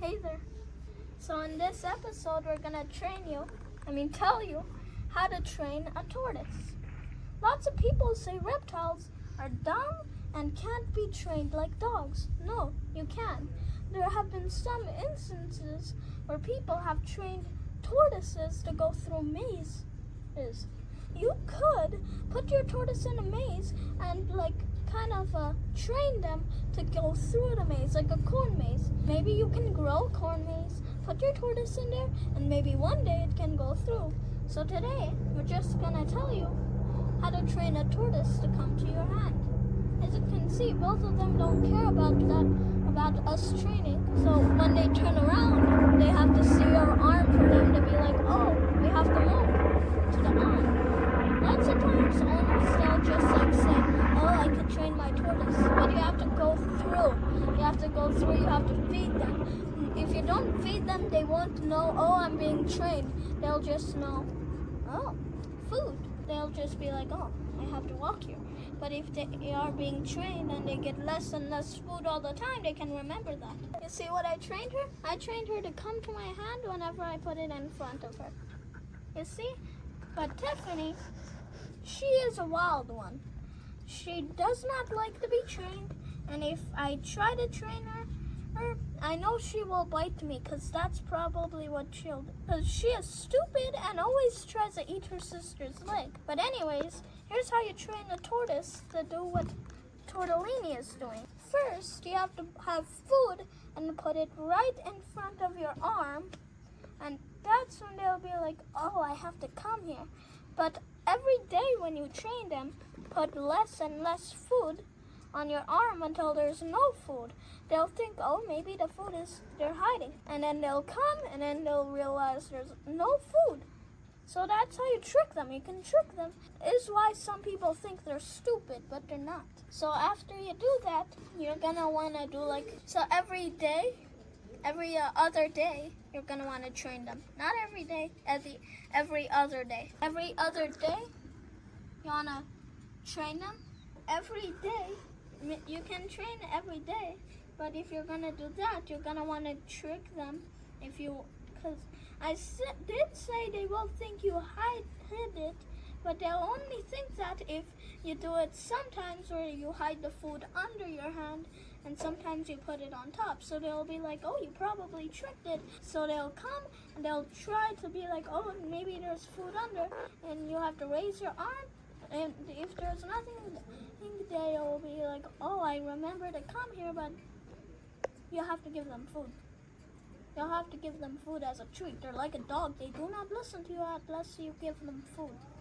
Hey there. So in this episode, we're gonna tell you how to train a tortoise. Lots of people say reptiles are dumb and can't be trained like dogs. No, you can. There have been some instances where people have trained tortoises to go through mazes. You could put your tortoise in a maze and train them to go through the maze like a corn maze. Maybe you can grow a corn maze, put your tortoise in there, and maybe one day it can go through. So today, we're just gonna tell you how to train a tortoise to come to your hand. As you can see, both of them don't care about us training. So when they turn around, they have to see our arm for them to be like, oh, we have to move to the arm. Lots of times owners they'll just say, oh, I can train my tortoise, but you have to go through. You have to feed them. If you don't feed them, they won't know, oh, I'm being trained. They'll just know, oh, food. They'll just be like, oh, I have to walk here. But if they are being trained and they get less and less food all the time, they can remember that. You see what I trained her? I trained her to come to my hand whenever I put it in front of her. You see? But Tiffany, she is a wild one. She does not like to be trained, and if I try to train her, I know she will bite me, because that's probably what she'll do. Because she is stupid and always tries to eat her sister's leg. But anyways, here's how you train a tortoise to do what Tortellini is doing. First, you have to have food and put it right in front of your arm, and that's when they'll be like, oh, I have to come here. But every day when you train them, put less and less food on your arm until there's no food. They'll think, oh, maybe the food is they're hiding. And then they'll come and then they'll realize there's no food. So that's how you trick them. You can trick them. Is why some people think they're stupid, but they're not. So after you do that, you're gonna wanna do every day, every other day, you're gonna wanna train them. Not every day, every other day. Every other day, you wanna train them. Every day, you can train every day, but if you're gonna do that, you're gonna wanna trick them. Because I did say they will think you hid it, but they'll only think that if you do it sometimes where you hide the food under your hand and sometimes you put it on top. So they'll be like, oh, you probably tricked it. So they'll come and they'll try to be like, oh, maybe there's food under, and you have to raise your arm. And if there's nothing, they'll be like, oh, I remember to come here, but you have to give them food. You'll have to give them food as a treat. They're like a dog. They do not listen to you unless you give them food.